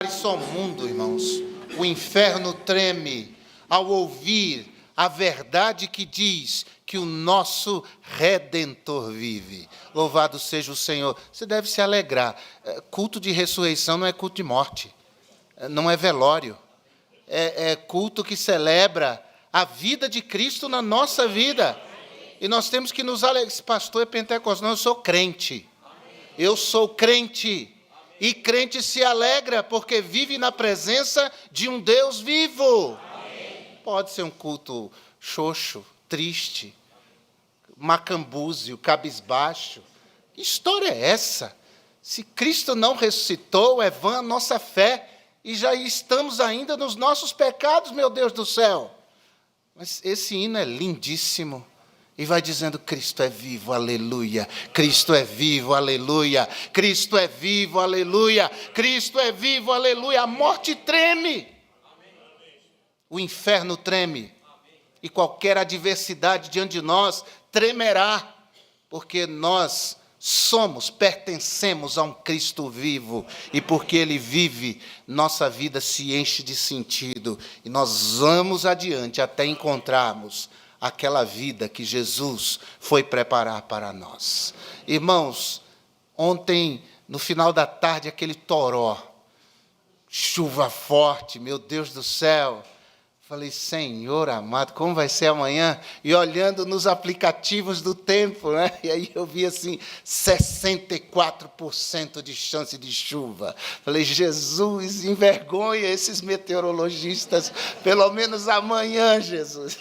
Fale-se ao mundo, irmãos. O inferno treme ao ouvir a verdade que diz que o nosso Redentor vive. Louvado seja o Senhor. Você deve se alegrar. Culto de ressurreição não é culto de morte. Não é velório. É culto que celebra a vida de Cristo na nossa vida. E nós temos que nos alegrar. Esse pastor é pentecostal. Não, eu sou crente. Eu sou crente. E crente se alegra porque vive na presença de um Deus vivo. Pode ser um culto xoxo, triste, macambúzio, cabisbaixo. Que história é essa? Se Cristo não ressuscitou, é vã a nossa fé. E já estamos ainda nos nossos pecados, meu Deus do céu. Mas esse hino é lindíssimo. E vai dizendo, Cristo é vivo, aleluia. Cristo é vivo, aleluia. Cristo é vivo, aleluia. Cristo é vivo, aleluia. A morte treme. O inferno treme. E qualquer adversidade diante de nós tremerá. Porque nós pertencemos a um Cristo vivo. E porque Ele vive, nossa vida se enche de sentido. E nós vamos adiante até encontrarmos aquela vida que Jesus foi preparar para nós. Irmãos, ontem, no final da tarde, aquele toró, chuva forte, meu Deus do céu. Falei, Senhor amado, como vai ser amanhã? E olhando nos aplicativos do tempo, né? E aí eu vi assim, 64% de chance de chuva. Falei, Jesus, envergonha esses meteorologistas, pelo menos amanhã, Jesus.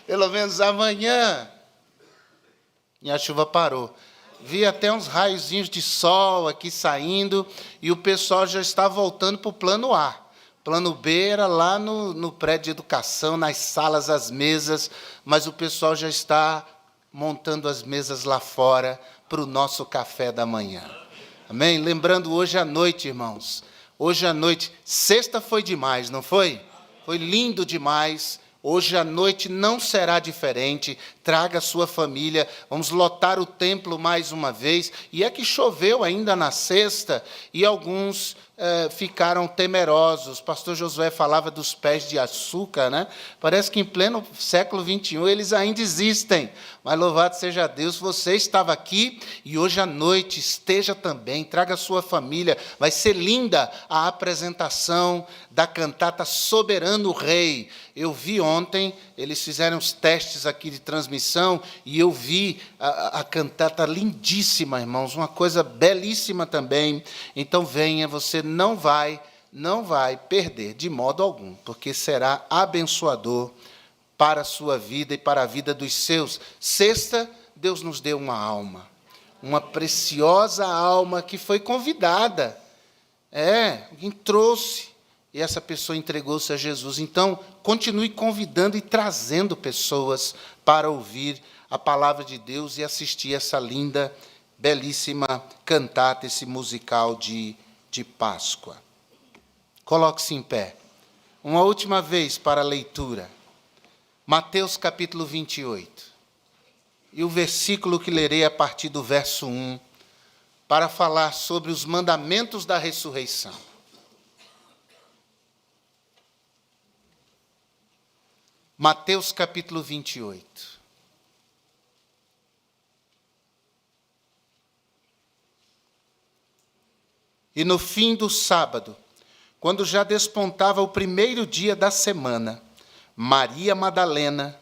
Pelo menos amanhã. E a chuva parou. Vi até uns raiozinhos de sol aqui saindo, e o pessoal já está voltando para o plano A. Plano B era lá no prédio de educação, nas salas, as mesas, mas o pessoal já está montando as mesas lá fora para o nosso café da manhã. Amém? Lembrando hoje à noite, irmãos, hoje à noite, sexta foi demais, não foi? Foi lindo demais. Hoje à noite não será diferente. Traga a sua família. Vamos lotar o templo mais uma vez. E é que choveu ainda na sexta e alguns ficaram temerosos. O pastor Josué falava dos pés de açúcar, né? Parece que em pleno século XXI eles ainda existem. Mas louvado seja Deus, você estava aqui e hoje à noite esteja também. Traga a sua família. Vai ser linda a apresentação da cantata Soberano Rei. Eu vi ontem, eles fizeram os testes aqui de transmissão e eu vi a cantata lindíssima, irmãos, uma coisa belíssima também. Então venha, você não vai perder de modo algum, porque será abençoador para a sua vida e para a vida dos seus. Sexta, Deus nos deu uma alma, uma preciosa alma que foi convidada. Alguém trouxe. E essa pessoa entregou-se a Jesus. Então, continue convidando e trazendo pessoas para ouvir a palavra de Deus e assistir essa linda, belíssima cantata, esse musical de Páscoa. Coloque-se em pé. Uma última vez para a leitura. Mateus capítulo 28. E o versículo que lerei a partir do verso 1, para falar sobre os mandamentos da ressurreição. Mateus capítulo 28. E no fim do sábado, quando já despontava o primeiro dia da semana, Maria Madalena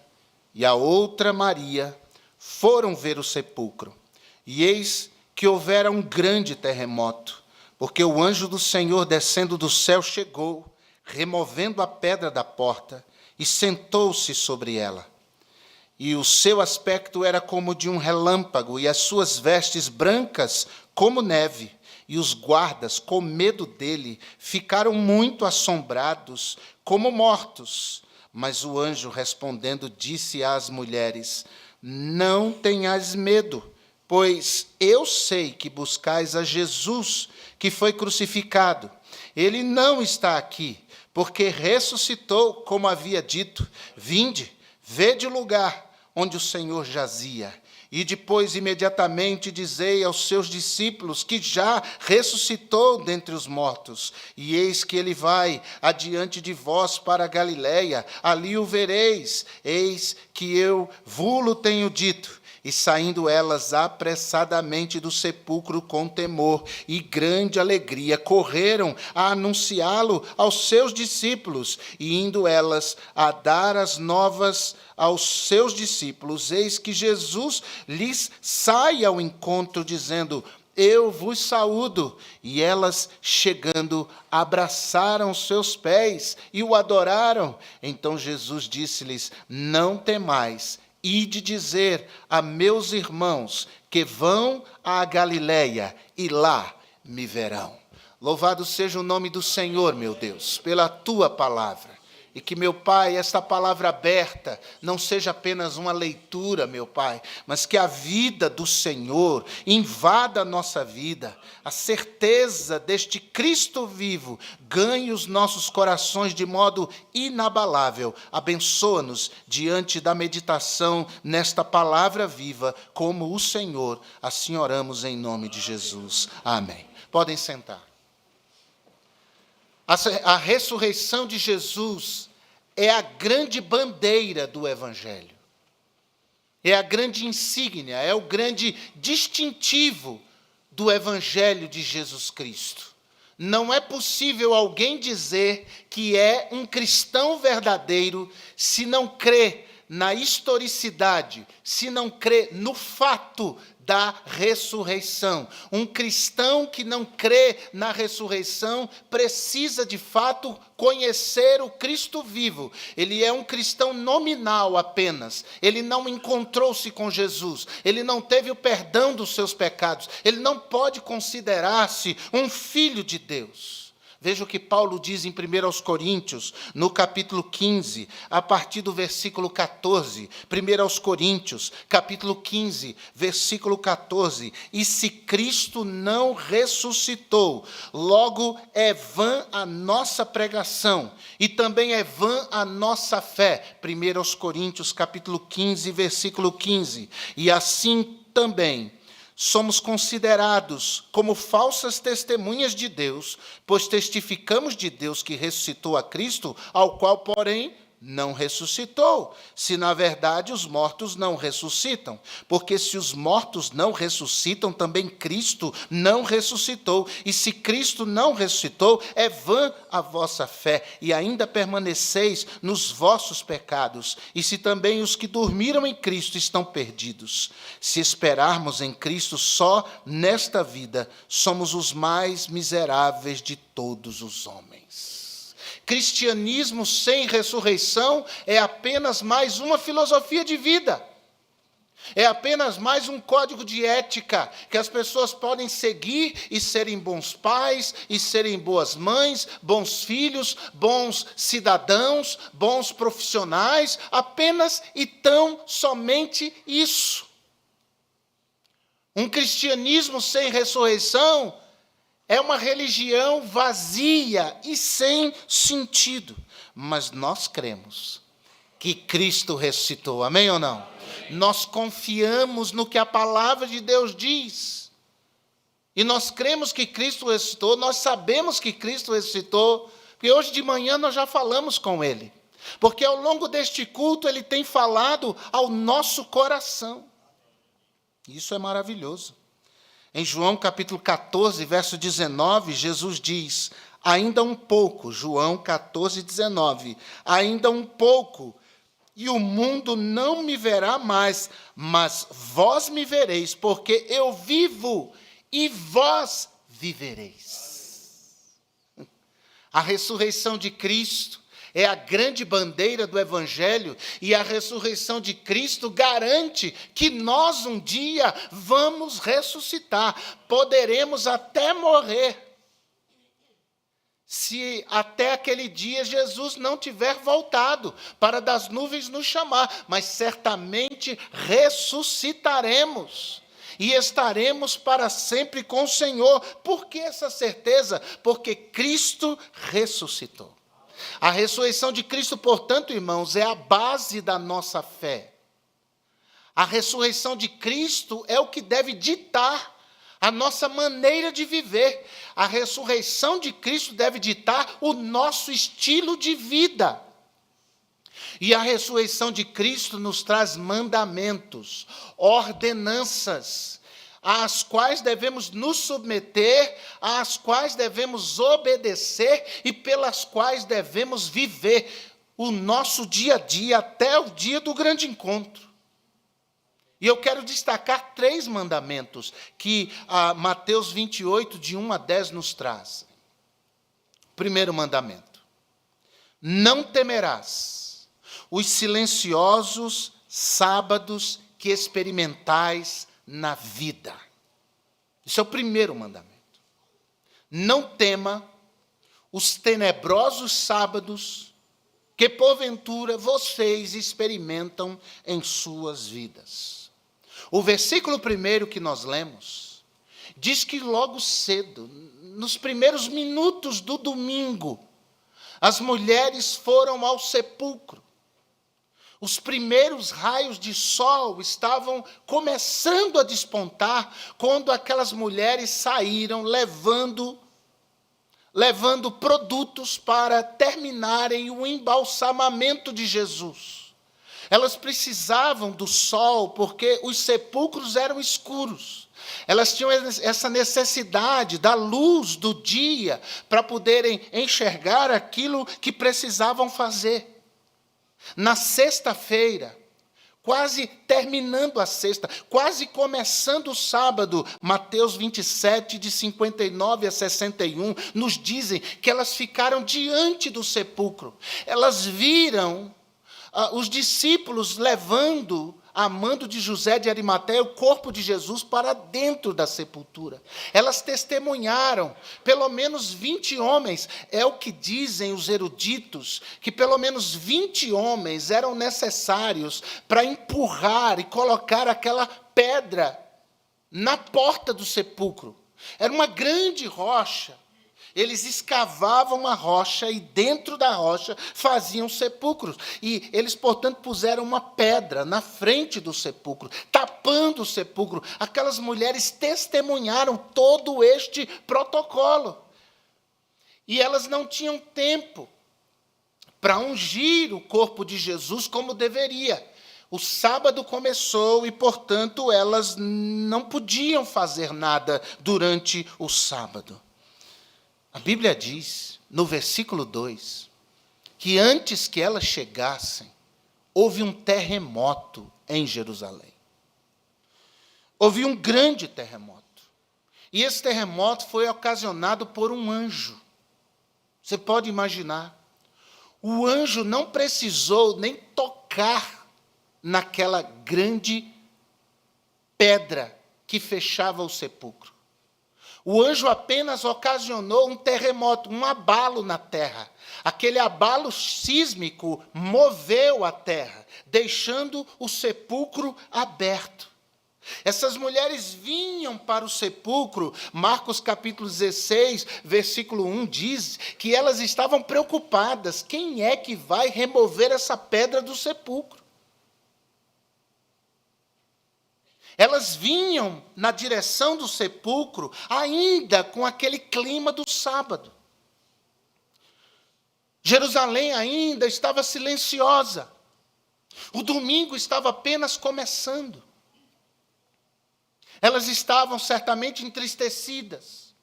e a outra Maria foram ver o sepulcro. E eis que houvera um grande terremoto, porque o anjo do Senhor descendo do céu chegou, removendo a pedra da porta, e sentou-se sobre ela. E o seu aspecto era como de um relâmpago, e as suas vestes brancas como neve. E os guardas, com medo dele, ficaram muito assombrados, como mortos. Mas o anjo, respondendo, disse às mulheres: não tenhais medo, pois eu sei que buscais a Jesus, que foi crucificado. Ele não está aqui, porque ressuscitou, como havia dito. Vinde, vede o lugar onde o Senhor jazia. E depois, imediatamente, dizei aos seus discípulos que já ressuscitou dentre os mortos. E eis que ele vai adiante de vós para a Galiléia, ali o vereis. Eis que eu vos tenho dito. E saindo elas apressadamente do sepulcro com temor e grande alegria, correram a anunciá-lo aos seus discípulos. E indo elas a dar as novas aos seus discípulos, eis que Jesus lhes sai ao encontro, dizendo: eu vos saúdo. E elas, chegando, abraçaram seus pés e o adoraram. Então Jesus disse-lhes: não temais. Ide dizer a meus irmãos que vão à Galiléia, e lá me verão. Louvado seja o nome do Senhor, meu Deus, pela tua palavra. E que, meu Pai, esta palavra aberta não seja apenas uma leitura, meu Pai, mas que a vida do Senhor invada a nossa vida. A certeza deste Cristo vivo ganhe os nossos corações de modo inabalável. Abençoa-nos diante da meditação nesta palavra viva, como o Senhor. Assim oramos em nome de Jesus. Amém. Podem sentar. A ressurreição de Jesus é a grande bandeira do Evangelho. É a grande insígnia, é o grande distintivo do Evangelho de Jesus Cristo. Não é possível alguém dizer que é um cristão verdadeiro se não crê na historicidade, se não crê no fato da ressurreição. Um cristão que não crê na ressurreição precisa, de fato, conhecer o Cristo vivo. Ele é um cristão nominal apenas. Ele não encontrou-se com Jesus. Ele não teve o perdão dos seus pecados. Ele não pode considerar-se um filho de Deus. Veja o que Paulo diz em 1 Coríntios, no capítulo 15, a partir do versículo 14. 1 Coríntios, capítulo 15, versículo 14. E se Cristo não ressuscitou, logo é vã a nossa pregação, e também é vã a nossa fé. 1 Coríntios, capítulo 15, versículo 15. E assim também somos considerados como falsas testemunhas de Deus, pois testificamos de Deus que ressuscitou a Cristo, ao qual, porém, não ressuscitou, se na verdade os mortos não ressuscitam. Porque se os mortos não ressuscitam, também Cristo não ressuscitou. E se Cristo não ressuscitou, é vã a vossa fé, e ainda permaneceis nos vossos pecados. E se também os que dormiram em Cristo estão perdidos. Se esperarmos em Cristo só nesta vida, somos os mais miseráveis de todos os homens. Cristianismo sem ressurreição é apenas mais uma filosofia de vida. É apenas mais um código de ética que as pessoas podem seguir e serem bons pais, e serem boas mães, bons filhos, bons cidadãos, bons profissionais, apenas e tão somente isso. Um cristianismo sem ressurreição é uma religião vazia e sem sentido. Mas nós cremos que Cristo ressuscitou. Amém ou não? Amém. Nós confiamos no que a palavra de Deus diz. E nós cremos que Cristo ressuscitou. Nós sabemos que Cristo ressuscitou. Porque hoje de manhã nós já falamos com Ele. Porque ao longo deste culto Ele tem falado ao nosso coração. Isso é maravilhoso. Em João capítulo 14, verso 19, Jesus diz: ainda um pouco, João 14, 19, ainda um pouco, e o mundo não me verá mais, mas vós me vereis, porque eu vivo e vós vivereis. A ressurreição de Cristo é a grande bandeira do Evangelho, e a ressurreição de Cristo garante que nós um dia vamos ressuscitar. Poderemos até morrer, se até aquele dia Jesus não tiver voltado para das nuvens nos chamar, mas certamente ressuscitaremos. E estaremos para sempre com o Senhor. Por que essa certeza? Porque Cristo ressuscitou. A ressurreição de Cristo, portanto, irmãos, é a base da nossa fé. A ressurreição de Cristo é o que deve ditar a nossa maneira de viver. A ressurreição de Cristo deve ditar o nosso estilo de vida. E a ressurreição de Cristo nos traz mandamentos, ordenanças, às quais devemos nos submeter, às quais devemos obedecer e pelas quais devemos viver o nosso dia a dia até o dia do grande encontro. E eu quero destacar 3 mandamentos que Mateus 28, de 1 a 10, nos traz. Primeiro mandamento: não temerás os silenciosos sábados que experimentais na vida. Esse é o primeiro mandamento. Não tema os tenebrosos sábados que, porventura, vocês experimentam em suas vidas. O versículo primeiro que nós lemos diz que logo cedo, nos primeiros minutos do domingo, as mulheres foram ao sepulcro. Os primeiros raios de sol estavam começando a despontar quando aquelas mulheres saíram levando produtos para terminarem o embalsamamento de Jesus. Elas precisavam do sol porque os sepulcros eram escuros. Elas tinham essa necessidade da luz do dia para poderem enxergar aquilo que precisavam fazer. Na sexta-feira, quase terminando a sexta, quase começando o sábado, Mateus 27, de 59 a 61, nos dizem que elas ficaram diante do sepulcro. Elas viram os discípulos levando, a mando de José de Arimateia, o corpo de Jesus para dentro da sepultura. Elas testemunharam, pelo menos 20 homens, é o que dizem os eruditos, que pelo menos 20 homens eram necessários para empurrar e colocar aquela pedra na porta do sepulcro. Era uma grande rocha. Eles escavavam uma rocha e dentro da rocha faziam sepulcros. E eles, portanto, puseram uma pedra na frente do sepulcro, tapando o sepulcro. Aquelas mulheres testemunharam todo este protocolo. E elas não tinham tempo para ungir o corpo de Jesus como deveria. O sábado começou e, portanto, elas não podiam fazer nada durante o sábado. A Bíblia diz, no versículo 2, que antes que elas chegassem, houve um terremoto em Jerusalém. Houve um grande terremoto. E esse terremoto foi ocasionado por um anjo. Você pode imaginar. O anjo não precisou nem tocar naquela grande pedra que fechava o sepulcro. O anjo apenas ocasionou um terremoto, um abalo na terra. Aquele abalo sísmico moveu a terra, deixando o sepulcro aberto. Essas mulheres vinham para o sepulcro. Marcos capítulo 16, versículo 1 diz que elas estavam preocupadas. Quem é que vai remover essa pedra do sepulcro? Elas vinham na direção do sepulcro, ainda com aquele clima do sábado. Jerusalém ainda estava silenciosa. O domingo estava apenas começando. Elas estavam certamente entristecidas.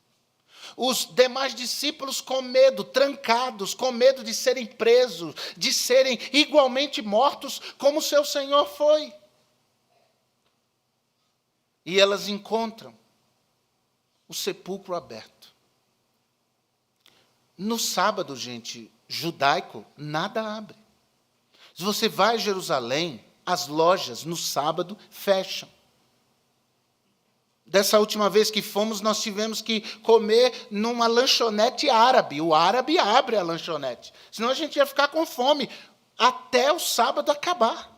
Os demais discípulos com medo, trancados, com medo de serem presos, de serem igualmente mortos como seu Senhor foi. E elas encontram o sepulcro aberto. No sábado, gente, judaico, nada abre. Se você vai a Jerusalém, as lojas no sábado fecham. Dessa última vez que fomos, nós tivemos que comer numa lanchonete árabe. O árabe abre a lanchonete. Senão a gente ia ficar com fome até o sábado acabar.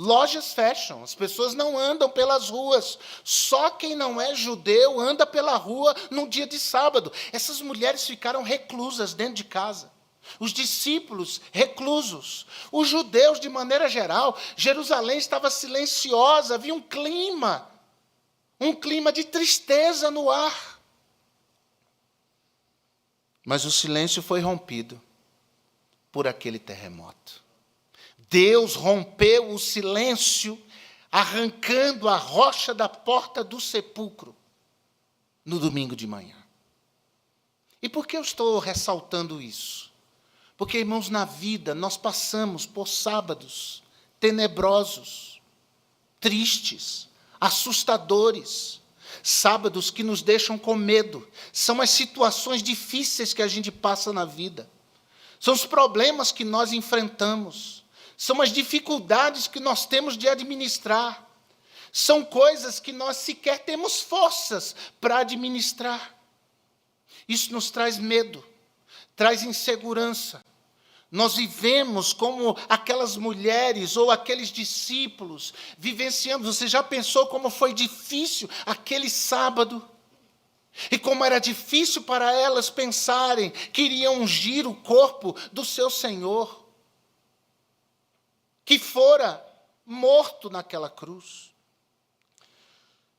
Lojas fecham, as pessoas não andam pelas ruas. Só quem não é judeu anda pela rua no dia de sábado. Essas mulheres ficaram reclusas dentro de casa. Os discípulos reclusos, os judeus de maneira geral. Jerusalém estava silenciosa, havia um clima de tristeza no ar. Mas o silêncio foi rompido por aquele terremoto. Deus rompeu o silêncio, arrancando a rocha da porta do sepulcro no domingo de manhã. E por que eu estou ressaltando isso? Porque, irmãos, na vida nós passamos por sábados tenebrosos, tristes, assustadores, sábados que nos deixam com medo. São as situações difíceis que a gente passa na vida. São os problemas que nós enfrentamos. São as dificuldades que nós temos de administrar. São coisas que nós sequer temos forças para administrar. Isso nos traz medo, traz insegurança. Nós vivemos como aquelas mulheres ou aqueles discípulos, vivenciamos. Você já pensou como foi difícil aquele sábado? E como era difícil para elas pensarem que iriam ungir o corpo do seu Senhor, que fora morto naquela cruz.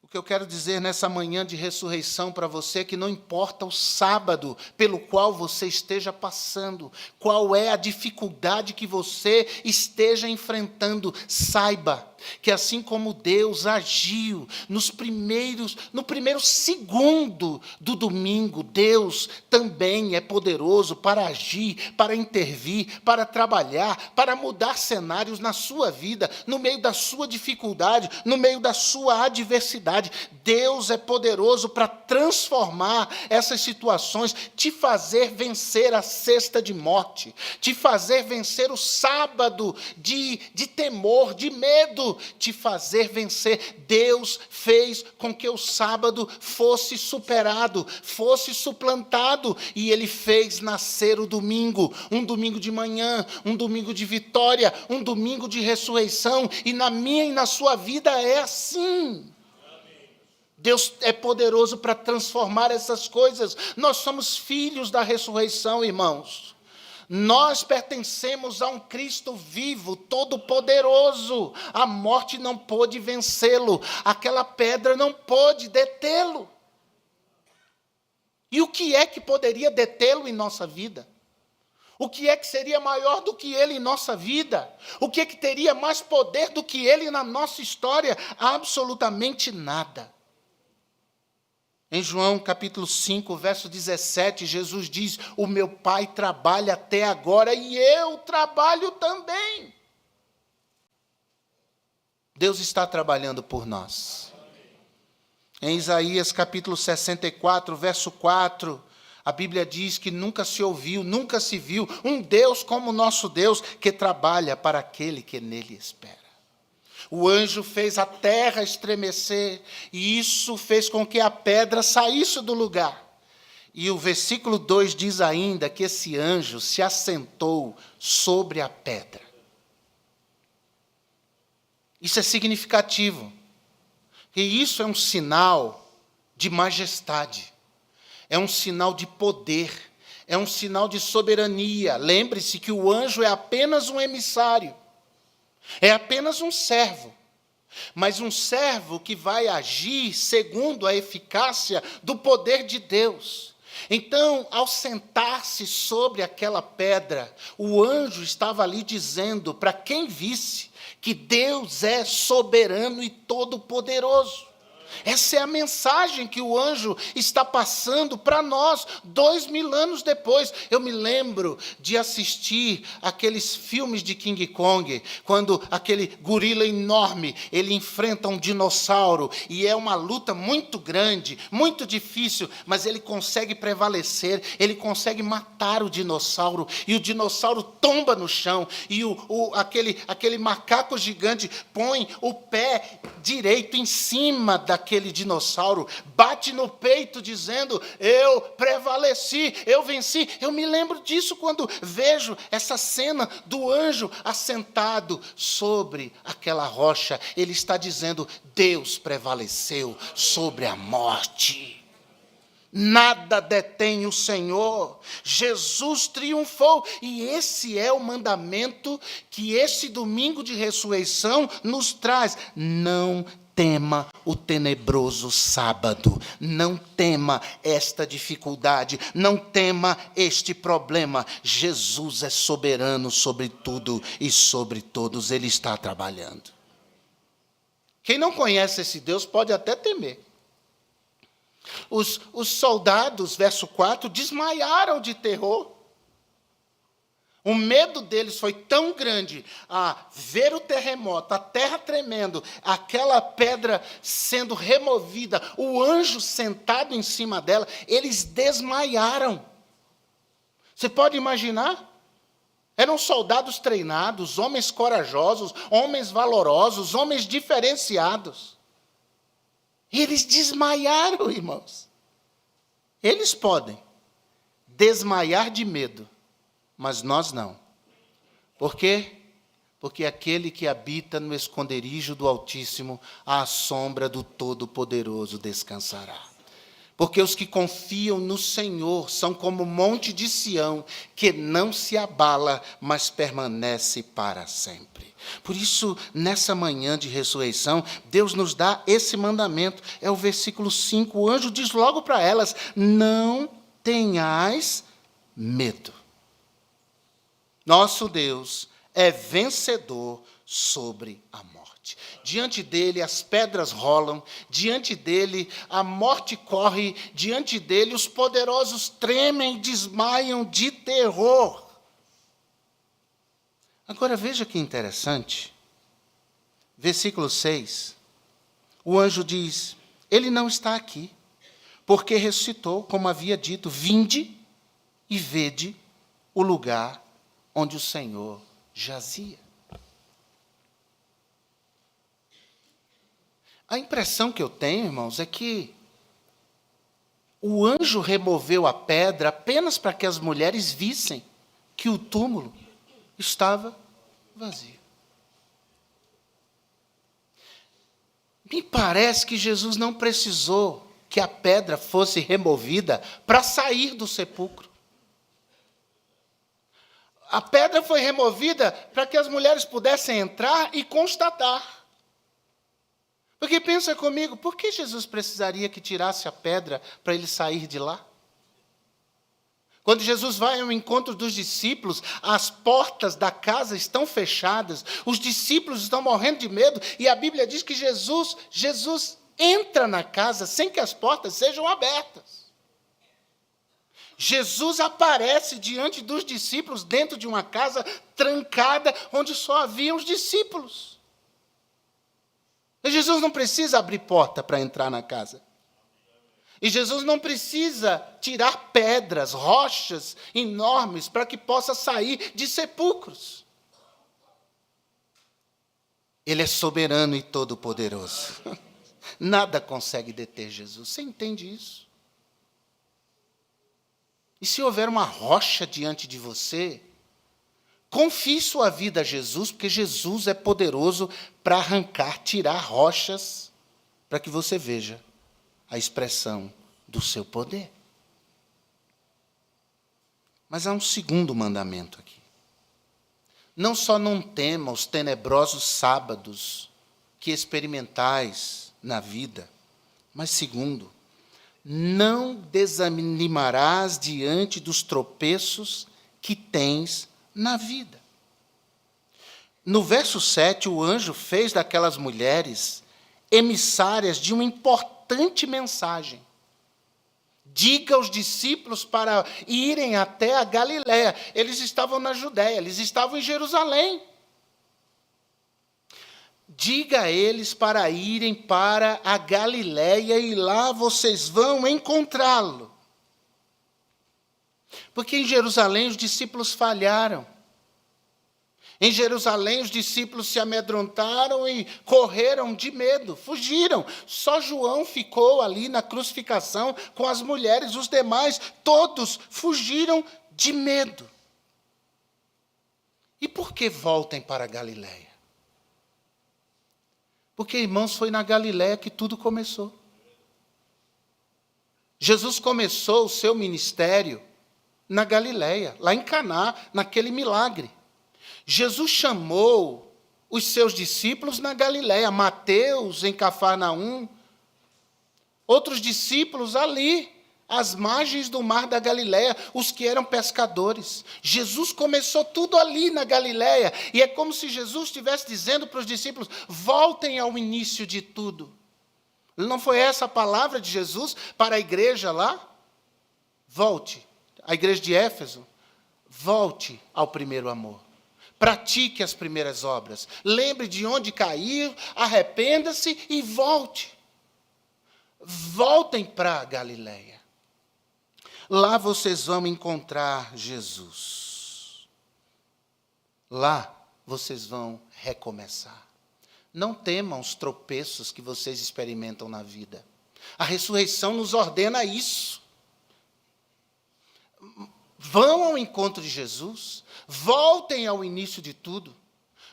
O que eu quero dizer nessa manhã de ressurreição para você é que não importa o sábado pelo qual você esteja passando, qual é a dificuldade que você esteja enfrentando, saiba que assim como Deus agiu no primeiro segundo do domingo, Deus também é poderoso para agir, para intervir, para trabalhar, para mudar cenários na sua vida, no meio da sua dificuldade, no meio da sua adversidade. Deus é poderoso para transformar essas situações, te fazer vencer a sexta de morte, te fazer vencer o sábado de temor, de medo, te fazer vencer. Deus fez com que o sábado fosse superado, fosse suplantado, e Ele fez nascer o domingo, um domingo de manhã, um domingo de vitória, um domingo de ressurreição, e na minha e na sua vida é assim. Deus é poderoso para transformar essas coisas. Nós somos filhos da ressurreição, irmãos. Nós pertencemos a um Cristo vivo, todo-poderoso. A morte não pôde vencê-lo. Aquela pedra não pôde detê-lo. E o que é que poderia detê-lo em nossa vida? O que é que seria maior do que ele em nossa vida? O que é que teria mais poder do que ele na nossa história? Absolutamente nada. Em João capítulo 5, verso 17, Jesus diz: o meu Pai trabalha até agora e eu trabalho também. Deus está trabalhando por nós. Em Isaías capítulo 64, verso 4, a Bíblia diz que nunca se ouviu, nunca se viu um Deus como o nosso Deus, que trabalha para aquele que nele espera. O anjo fez a terra estremecer, e isso fez com que a pedra saísse do lugar. E o versículo 2 diz ainda que esse anjo se assentou sobre a pedra. Isso é significativo, e isso é um sinal de majestade, é um sinal de poder, é um sinal de soberania. Lembre-se que o anjo é apenas um emissário. É apenas um servo, mas um servo que vai agir segundo a eficácia do poder de Deus. Então, ao sentar-se sobre aquela pedra, o anjo estava ali dizendo para quem visse que Deus é soberano e todo-poderoso. Essa é a mensagem que o anjo está passando para nós, 2000 anos depois. Eu me lembro de assistir aqueles filmes de King Kong, quando aquele gorila enorme, ele enfrenta um dinossauro, e é uma luta muito grande, muito difícil, mas ele consegue prevalecer, ele consegue matar o dinossauro, e o dinossauro tomba no chão, e aquele macaco gigante põe o pé direito em cima daquele dinossauro, bate no peito dizendo: eu prevaleci, eu venci. Eu me lembro disso quando vejo essa cena do anjo assentado sobre aquela rocha. Ele está dizendo: Deus prevaleceu sobre a morte. Nada detém o Senhor. Jesus triunfou. E esse é o mandamento que esse domingo de ressurreição nos traz. Não tema o tenebroso sábado. Não tema esta dificuldade. Não tema este problema. Jesus é soberano sobre tudo e sobre todos. Ele está trabalhando. Quem não conhece esse Deus pode até temer. Os soldados, verso 4, desmaiaram de terror. O medo deles foi tão grande a ver o terremoto, a terra tremendo, aquela pedra sendo removida, o anjo sentado em cima dela, eles desmaiaram. Você pode imaginar? Eram soldados treinados, homens corajosos, homens valorosos, homens diferenciados. E eles desmaiaram, irmãos. Eles podem desmaiar de medo, mas nós não. Por quê? Porque aquele que habita no esconderijo do Altíssimo, à sombra do Todo-Poderoso descansará. Porque os que confiam no Senhor são como o monte de Sião, que não se abala, mas permanece para sempre. Por isso, nessa manhã de ressurreição, Deus nos dá esse mandamento. É o versículo 5, o anjo diz logo para elas: não tenhais medo. Nosso Deus é vencedor sobre a morte. Diante dele as pedras rolam, diante dele a morte corre, diante dele os poderosos tremem e desmaiam de terror. Agora veja que interessante, versículo 6, o anjo diz: ele não está aqui, porque ressuscitou, como havia dito, vinde e vede o lugar onde o Senhor jazia. A impressão que eu tenho, irmãos, é que o anjo removeu a pedra apenas para que as mulheres vissem que o túmulo estava vazio. Me parece que Jesus não precisou que a pedra fosse removida para sair do sepulcro. A pedra foi removida para que as mulheres pudessem entrar e constatar. Porque pensa comigo, por que Jesus precisaria que tirasse a pedra para ele sair de lá? Quando Jesus vai ao encontro dos discípulos, as portas da casa estão fechadas, os discípulos estão morrendo de medo, e a Bíblia diz que Jesus entra na casa sem que as portas sejam abertas. Jesus aparece diante dos discípulos dentro de uma casa trancada, onde só haviam os discípulos. E Jesus não precisa abrir porta para entrar na casa. E Jesus não precisa tirar pedras, rochas enormes para que possa sair de sepulcros. Ele é soberano e todo-poderoso. Nada consegue deter Jesus. Você entende isso? E se houver uma rocha diante de você, confie sua vida a Jesus, porque Jesus é poderoso para arrancar, tirar rochas, para que você veja a expressão do seu poder. Mas há um segundo mandamento aqui. Não só não tema os tenebrosos sábados que experimentais na vida, mas segundo, não desanimarás diante dos tropeços que tens na vida. No verso 7, o anjo fez daquelas mulheres emissárias de uma importante mensagem. Diga aos discípulos para irem até a Galiléia. Eles estavam na Judéia, eles estavam em Jerusalém. Diga a eles para irem para a Galiléia e lá vocês vão encontrá-lo. Porque em Jerusalém os discípulos falharam. Em Jerusalém os discípulos se amedrontaram e correram de medo, fugiram. Só João ficou ali na crucificação com as mulheres, os demais, todos fugiram de medo. E por que voltem para a Galiléia? Porque, irmãos, foi na Galiléia que tudo começou. Jesus começou o seu ministério na Galileia, lá em Caná, naquele milagre. Jesus chamou os seus discípulos na Galileia, Mateus em Cafarnaum, outros discípulos ali, às margens do mar da Galileia, os que eram pescadores. Jesus começou tudo ali na Galileia, e é como se Jesus estivesse dizendo para os discípulos: voltem ao início de tudo. Não foi essa a palavra de Jesus para a igreja lá? Volte, a igreja de Éfeso, volte ao primeiro amor. Pratique as primeiras obras. Lembre de onde caiu, arrependa-se e volte. Voltem para a Galileia. Lá vocês vão encontrar Jesus. Lá vocês vão recomeçar. Não temam os tropeços que vocês experimentam na vida. A ressurreição nos ordena isso. Vão ao encontro de Jesus, voltem ao início de tudo,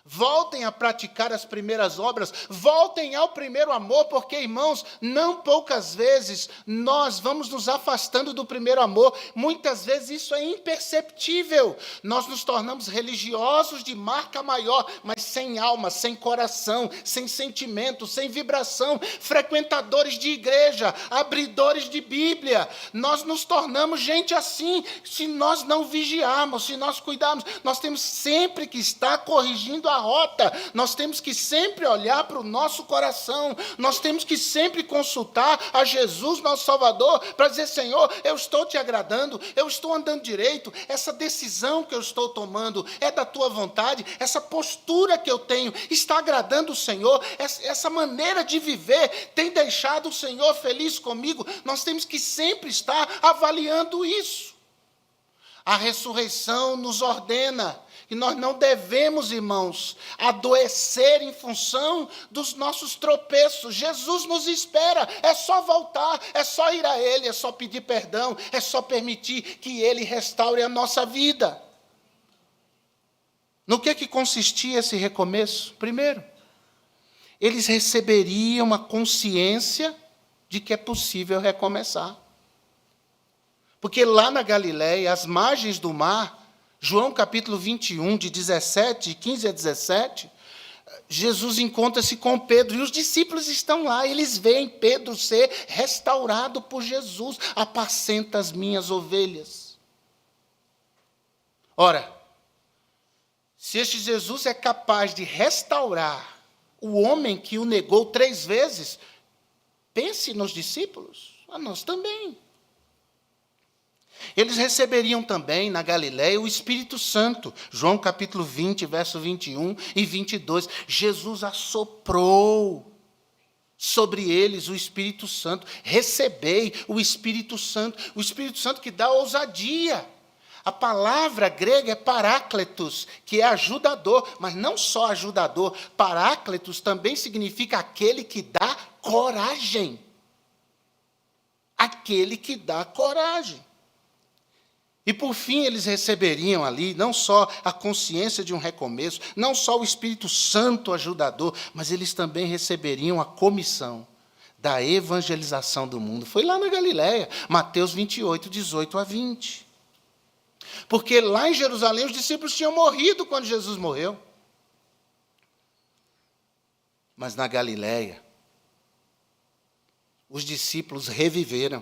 voltem a praticar as primeiras obras, voltem ao primeiro amor, porque, irmãos, não poucas vezes nós vamos nos afastando do primeiro amor, muitas vezes isso é imperceptível, nós nos tornamos religiosos de marca maior, mas sem alma, sem coração, sem sentimento, sem vibração, frequentadores de igreja, abridores de Bíblia, nós nos tornamos gente assim, se nós não vigiarmos, se nós cuidarmos, nós temos sempre que estar corrigindo a rota, nós temos que sempre olhar para o nosso coração, nós temos que sempre consultar a Jesus, nosso Salvador, para dizer: Senhor, eu estou te agradando, eu estou andando direito, essa decisão que eu estou tomando é da tua vontade, essa postura que eu tenho está agradando o Senhor, essa maneira de viver tem deixado o Senhor feliz comigo. Nós temos que sempre estar avaliando isso. A ressurreição nos ordena que nós não devemos, irmãos, adoecer em função dos nossos tropeços. Jesus nos espera, é só voltar, é só ir a Ele, é só pedir perdão, é só permitir que Ele restaure a nossa vida. No que consistia esse recomeço? Primeiro, eles receberiam a consciência de que é possível recomeçar. Porque lá na Galileia, às margens do mar, João capítulo 21, de 15 a 17, Jesus encontra-se com Pedro, e os discípulos estão lá, eles veem Pedro ser restaurado por Jesus: apacenta as minhas ovelhas. Ora, se este Jesus é capaz de restaurar o homem que o negou 3 vezes, pense nos discípulos, a nós também. Eles receberiam também na Galileia o Espírito Santo. João capítulo 20, verso 21 e 22. Jesus assoprou sobre eles o Espírito Santo. Recebei o Espírito Santo que dá ousadia. A palavra grega é parácletos, que é ajudador, mas não só ajudador. Parácletos também significa aquele que dá coragem. Aquele que dá coragem. E, por fim, eles receberiam ali não só a consciência de um recomeço, não só o Espírito Santo ajudador, mas eles também receberiam a comissão da evangelização do mundo. Foi lá na Galileia, Mateus 28, 18 a 20. Porque lá em Jerusalém os discípulos tinham morrido quando Jesus morreu. Mas na Galileia, os discípulos reviveram.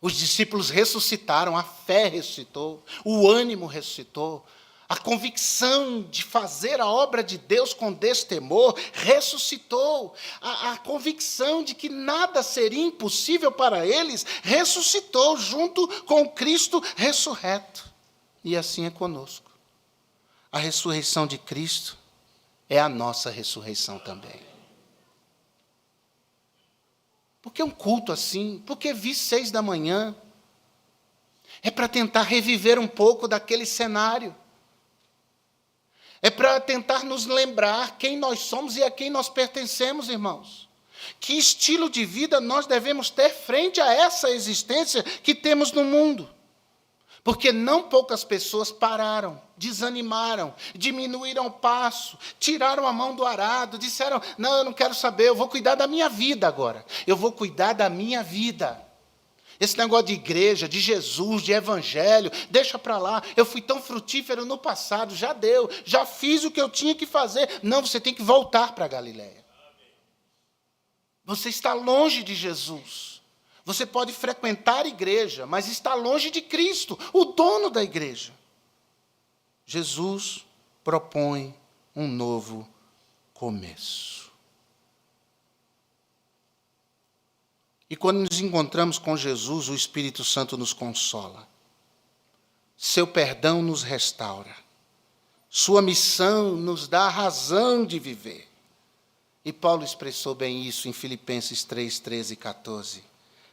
Os discípulos ressuscitaram, a fé ressuscitou, o ânimo ressuscitou, a convicção de fazer a obra de Deus com destemor ressuscitou, a convicção de que nada seria impossível para eles ressuscitou junto com Cristo ressurreto. E assim é conosco. A ressurreição de Cristo é a nossa ressurreição também. Por que um culto assim? Por que vir 6 da manhã? É para tentar reviver um pouco daquele cenário. É para tentar nos lembrar quem nós somos e a quem nós pertencemos, irmãos. Que estilo de vida nós devemos ter frente a essa existência que temos no mundo. Porque não poucas pessoas pararam, desanimaram, diminuíram o passo, tiraram a mão do arado, disseram: não, eu não quero saber, eu vou cuidar da minha vida agora. Eu vou cuidar da minha vida. Esse negócio de igreja, de Jesus, de evangelho, deixa para lá. Eu fui tão frutífero no passado, já deu, já fiz o que eu tinha que fazer. Não, você tem que voltar para a Galileia. Você está longe de Jesus. Você pode frequentar a igreja, mas está longe de Cristo, o dono da igreja. Jesus propõe um novo começo. E quando nos encontramos com Jesus, o Espírito Santo nos consola. Seu perdão nos restaura. Sua missão nos dá a razão de viver. E Paulo expressou bem isso em Filipenses 3, 13 e 14,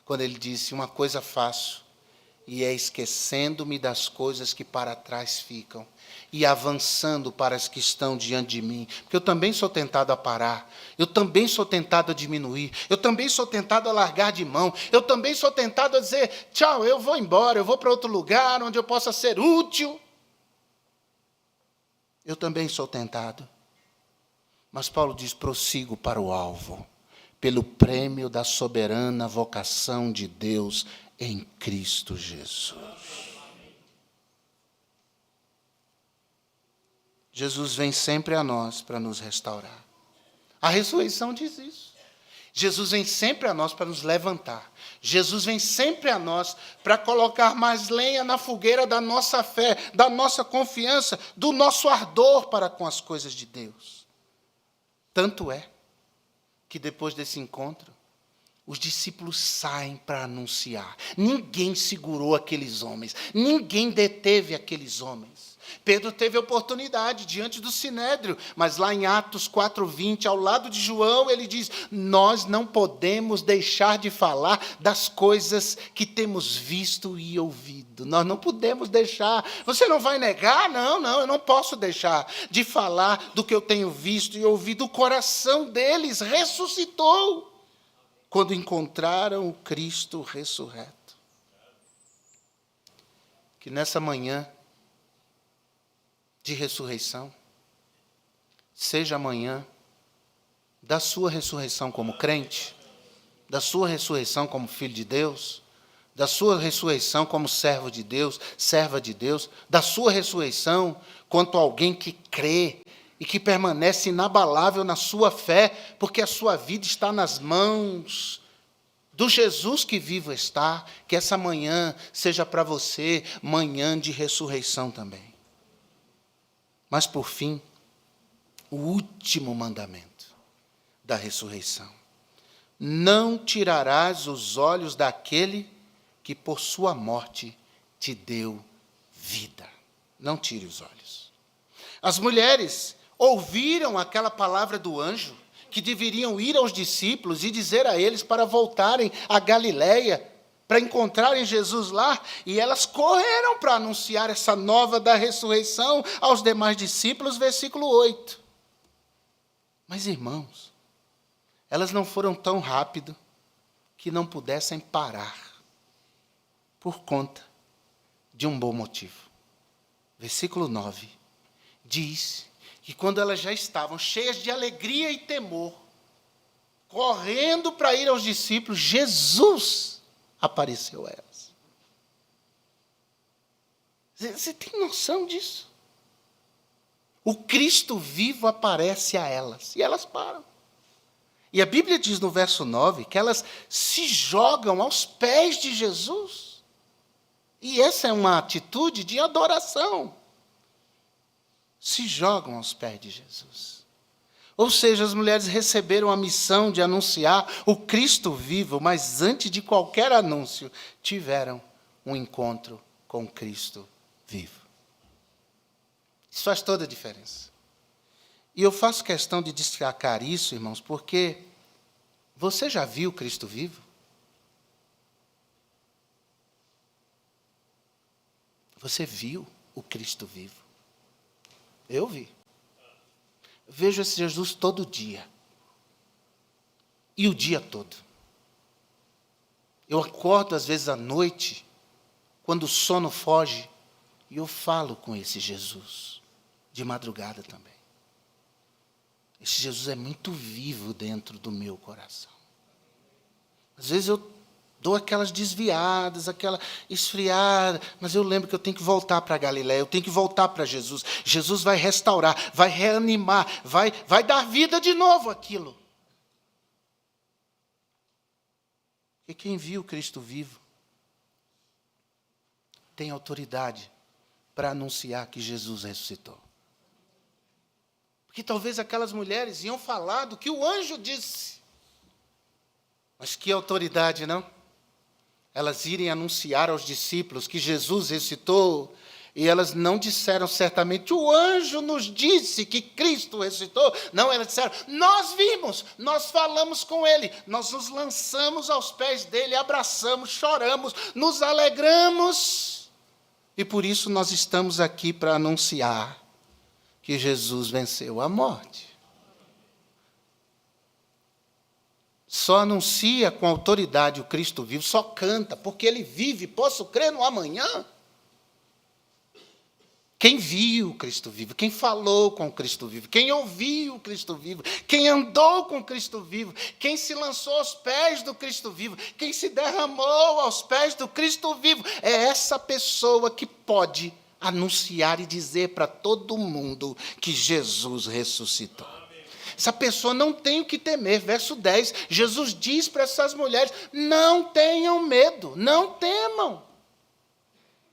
quando ele disse: uma coisa faço, e é esquecendo-me das coisas que para trás ficam, e avançando para as que estão diante de mim. Porque eu também sou tentado a parar, eu também sou tentado a diminuir, eu também sou tentado a largar de mão, eu também sou tentado a dizer: tchau, eu vou embora, eu vou para outro lugar onde eu possa ser útil. Eu também sou tentado. Mas Paulo diz: prossigo para o alvo, pelo prêmio da soberana vocação de Deus em Cristo Jesus. Jesus vem sempre a nós para nos restaurar. A ressurreição diz isso. Jesus vem sempre a nós para nos levantar. Jesus vem sempre a nós para colocar mais lenha na fogueira da nossa fé, da nossa confiança, do nosso ardor para com as coisas de Deus. Tanto é que depois desse encontro, os discípulos saem para anunciar. Ninguém segurou aqueles homens, ninguém deteve aqueles homens. Pedro teve oportunidade diante do Sinédrio, mas lá em Atos 4:20, ao lado de João, ele diz: nós não podemos deixar de falar das coisas que temos visto e ouvido. Nós não podemos deixar. Você não vai negar? Não, eu não posso deixar de falar do que eu tenho visto e ouvido. O coração deles ressuscitou quando encontraram o Cristo ressurreto. Que nessa manhã de ressurreição seja a manhã da sua ressurreição como crente, da sua ressurreição como filho de Deus, da sua ressurreição como servo de Deus, serva de Deus, da sua ressurreição quanto alguém que crê e que permanece inabalável na sua fé, porque a sua vida está nas mãos do Jesus que vivo está. Que essa manhã seja para você manhã de ressurreição também. Mas, por fim, o último mandamento da ressurreição: não tirarás os olhos daquele que por sua morte te deu vida. Não tire os olhos. As mulheres ouviram aquela palavra do anjo, que deveriam ir aos discípulos e dizer a eles para voltarem a Galileia, para encontrarem Jesus lá, e elas correram para anunciar essa nova da ressurreição aos demais discípulos, versículo 8. Mas, irmãos, elas não foram tão rápido que não pudessem parar, por conta de um bom motivo. Versículo 9 diz que quando elas já estavam cheias de alegria e temor, correndo para ir aos discípulos, Jesus apareceu a elas. Você tem noção disso? O Cristo vivo aparece a elas, e elas param. E a Bíblia diz no verso 9 que elas se jogam aos pés de Jesus. E essa é uma atitude de adoração. Se jogam aos pés de Jesus. Ou seja, as mulheres receberam a missão de anunciar o Cristo vivo, mas antes de qualquer anúncio, tiveram um encontro com o Cristo vivo. Isso faz toda a diferença. E eu faço questão de destacar isso, irmãos, porque você já viu o Cristo vivo? Você viu o Cristo vivo? Eu vi. Vejo esse Jesus todo dia. E o dia todo. Eu acordo às vezes à noite, quando o sono foge, e eu falo com esse Jesus, de madrugada também. Esse Jesus é muito vivo dentro do meu coração. Às vezes eu Dou aquelas desviadas, aquela esfriada, mas eu lembro que eu tenho que voltar para a Galiléia, eu tenho que voltar para Jesus. Jesus vai restaurar, vai reanimar, vai dar vida de novo àquilo. Porque quem viu Cristo vivo tem autoridade para anunciar que Jesus ressuscitou. Porque talvez aquelas mulheres iam falar do que o anjo disse. Mas que autoridade, não? Elas irem anunciar aos discípulos que Jesus ressuscitou, e elas não disseram certamente, o anjo nos disse que Cristo ressuscitou. Não, elas disseram, nós vimos, nós falamos com ele, nós nos lançamos aos pés dele, abraçamos, choramos, nos alegramos, e por isso nós estamos aqui para anunciar que Jesus venceu a morte. Só anuncia com autoridade o Cristo vivo, só canta, porque ele vive, posso crer no amanhã. Quem viu o Cristo vivo, quem falou com o Cristo vivo, quem ouviu o Cristo vivo, quem andou com o Cristo vivo, quem se lançou aos pés do Cristo vivo, quem se derramou aos pés do Cristo vivo, é essa pessoa que pode anunciar e dizer para todo mundo que Jesus ressuscitou. Essa pessoa não tem o que temer. Verso 10, Jesus diz para essas mulheres, não tenham medo, não temam.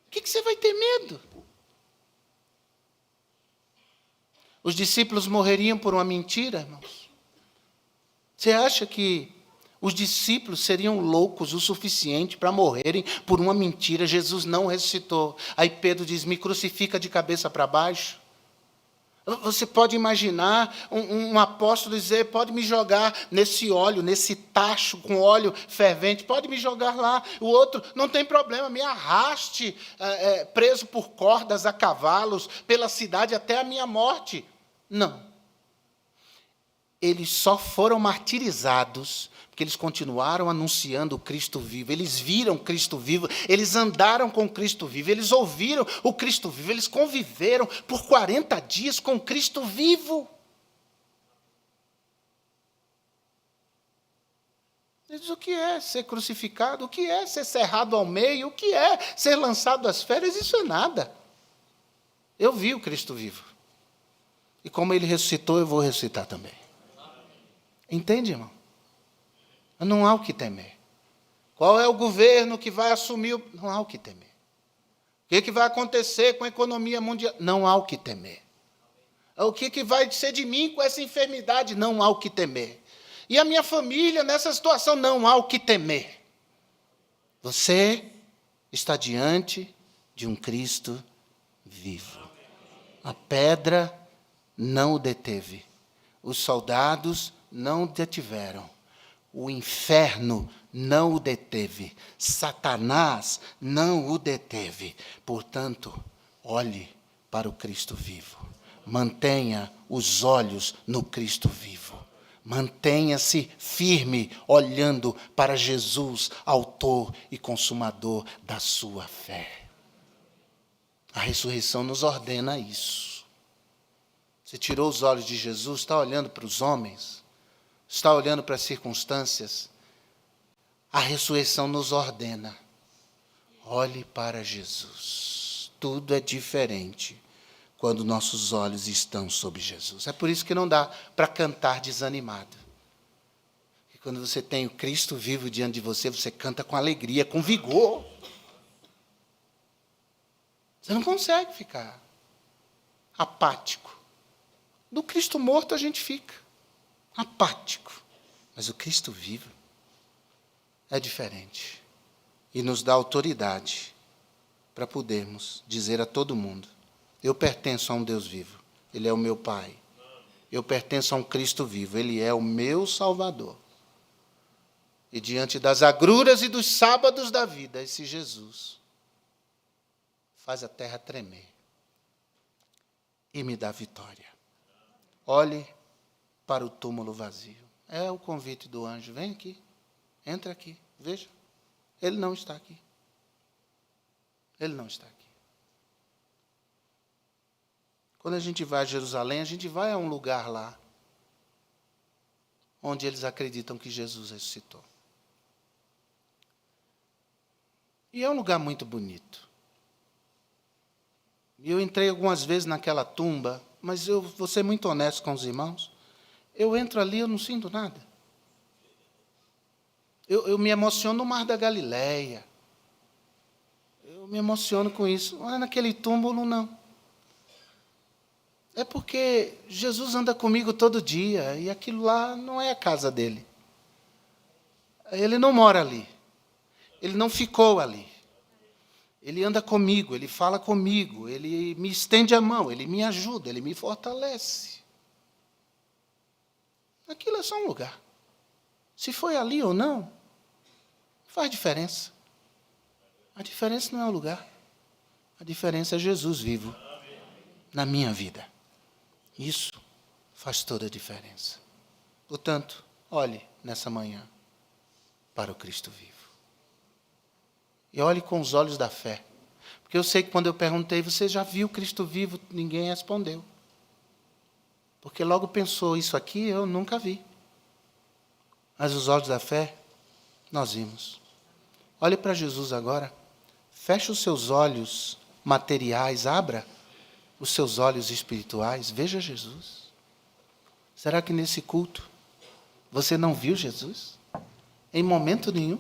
O que você vai ter medo? Os discípulos morreriam por uma mentira, irmãos? Você acha que os discípulos seriam loucos o suficiente para morrerem por uma mentira? Jesus não ressuscitou. Aí Pedro diz, me crucifica de cabeça para baixo. Você pode imaginar um apóstolo dizer, pode me jogar nesse óleo, nesse tacho com óleo fervente, pode me jogar lá. O outro, não tem problema, me arraste preso por cordas a cavalos pela cidade até a minha morte. Não. Eles só foram martirizados porque eles continuaram anunciando o Cristo vivo. Eles viram Cristo vivo, eles andaram com Cristo vivo, eles ouviram o Cristo vivo, eles conviveram por 40 dias com Cristo vivo. Ele diz, o que é ser crucificado? O que é ser cerrado ao meio? O que é ser lançado às feras? Isso é nada. Eu vi o Cristo vivo. E como ele ressuscitou, eu vou ressuscitar também. Entende, irmão? Não há o que temer. Qual é o governo que vai assumir? Não há o que temer. O que vai acontecer com a economia mundial? Não há o que temer. O que vai ser de mim com essa enfermidade? Não há o que temer. E a minha família nessa situação? Não há o que temer. Você está diante de um Cristo vivo. A pedra não o deteve. Os soldados não o detiveram. O inferno não o deteve. Satanás não o deteve. Portanto, olhe para o Cristo vivo. Mantenha os olhos no Cristo vivo. Mantenha-se firme, olhando para Jesus, autor e consumador da sua fé. A ressurreição nos ordena isso. Você tirou os olhos de Jesus, está olhando para os homens, está olhando para as circunstâncias. A ressurreição nos ordena. Olhe para Jesus. Tudo é diferente quando nossos olhos estão sobre Jesus. É por isso que não dá para cantar desanimado. E quando você tem o Cristo vivo diante de você, você canta com alegria, com vigor. Você não consegue ficar apático. Do Cristo morto a gente fica apático. Mas o Cristo vivo é diferente. E nos dá autoridade para podermos dizer a todo mundo, eu pertenço a um Deus vivo, Ele é o meu Pai. Eu pertenço a um Cristo vivo, Ele é o meu Salvador. E diante das agruras e dos sábados da vida, esse Jesus faz a terra tremer e me dá vitória. Olhe para o túmulo vazio. É o convite do anjo. Vem aqui, entra aqui, veja. Ele não está aqui. Ele não está aqui. Quando a gente vai a Jerusalém, a gente vai a um lugar lá, onde eles acreditam que Jesus ressuscitou. E é um lugar muito bonito. Eu entrei algumas vezes naquela tumba, mas eu vou ser muito honesto com os irmãos. Eu entro ali, eu não sinto nada. Eu me emociono no Mar da Galileia. Eu me emociono com isso. Mas naquele túmulo, não. É porque Jesus anda comigo todo dia, e aquilo lá não é a casa dele. Ele não mora ali. Ele não ficou ali. Ele anda comigo, ele fala comigo, ele me estende a mão, ele me ajuda, ele me fortalece. Aquilo é só um lugar. Se foi ali ou não, faz diferença. A diferença não é o lugar. A diferença é Jesus vivo na minha vida. Isso faz toda a diferença. Portanto, olhe nessa manhã para o Cristo vivo. E olhe com os olhos da fé. Porque eu sei que quando eu perguntei, você já viu Cristo vivo? Ninguém respondeu. Porque logo pensou, isso aqui eu nunca vi. Mas os olhos da fé, nós vimos. Olhe para Jesus agora. Feche os seus olhos materiais, abra os seus olhos espirituais, veja Jesus. Será que nesse culto você não viu Jesus? Em momento nenhum?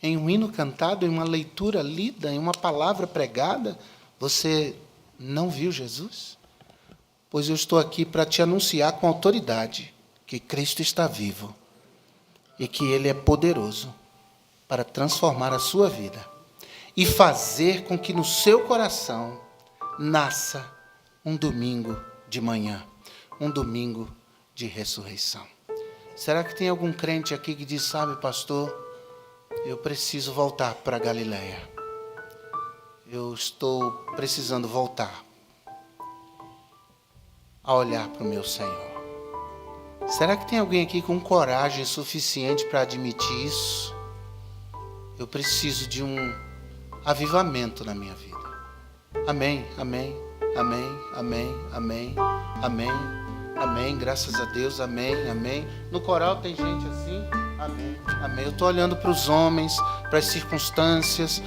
Em um hino cantado, em uma leitura lida, em uma palavra pregada, você não viu Jesus? Pois eu estou aqui para te anunciar com autoridade que Cristo está vivo e que Ele é poderoso para transformar a sua vida e fazer com que no seu coração nasça um domingo de manhã, um domingo de ressurreição. Será que tem algum crente aqui que diz, sabe, pastor, eu preciso voltar para a Galileia. Eu estou precisando voltar a olhar para o meu Senhor. Será que tem alguém aqui com coragem suficiente para admitir isso? Eu preciso de um avivamento na minha vida. Amém, amém, amém, amém, amém, amém, amém, graças a Deus, amém, amém. No coral tem gente assim, amém, amém. Eu estou olhando para os homens, para as circunstâncias,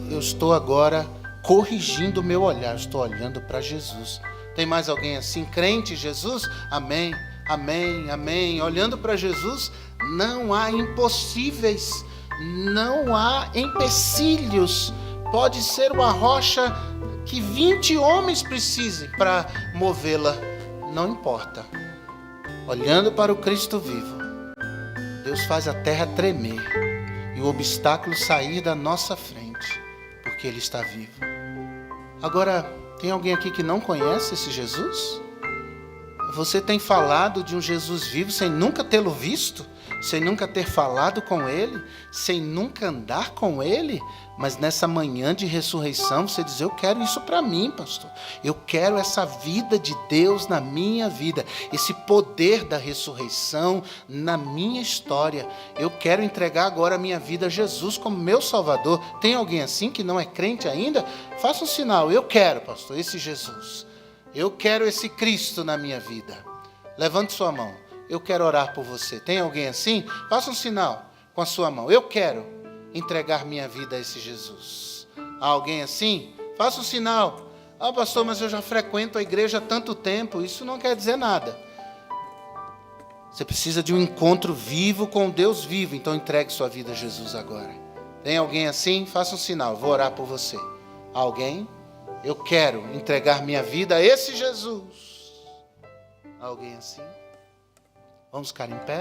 eu estou agora corrigindo o meu olhar, eu estou olhando para Jesus. Tem mais alguém assim, crente em Jesus? Amém, amém, amém. Olhando para Jesus, não há impossíveis, não há empecilhos. Pode ser uma rocha que 20 homens precisem para movê-la, não importa. Olhando para o Cristo vivo, Deus faz a terra tremer e o obstáculo sair da nossa frente, porque Ele está vivo. Agora, tem alguém aqui que não conhece esse Jesus? Você tem falado de um Jesus vivo sem nunca tê-lo visto? Sem nunca ter falado com Ele? Sem nunca andar com Ele? Mas nessa manhã de ressurreição, você diz, eu quero isso para mim, pastor. Eu quero essa vida de Deus na minha vida. Esse poder da ressurreição na minha história. Eu quero entregar agora a minha vida a Jesus como meu Salvador. Tem alguém assim que não é crente ainda? Faça um sinal, eu quero, pastor, esse Jesus. Eu quero esse Cristo na minha vida. Levante sua mão. Eu quero orar por você. Tem alguém assim? Faça um sinal com a sua mão. Eu quero entregar minha vida a esse Jesus. Há alguém assim? Faça um sinal. Ah, pastor, mas eu já frequento a igreja há tanto tempo. Isso não quer dizer nada. Você precisa de um encontro vivo com Deus vivo. Então entregue sua vida a Jesus agora. Tem alguém assim? Faça um sinal. Vou orar por você. Há alguém? Eu quero entregar minha vida a esse Jesus. Há alguém assim? Vamos ficar em pé?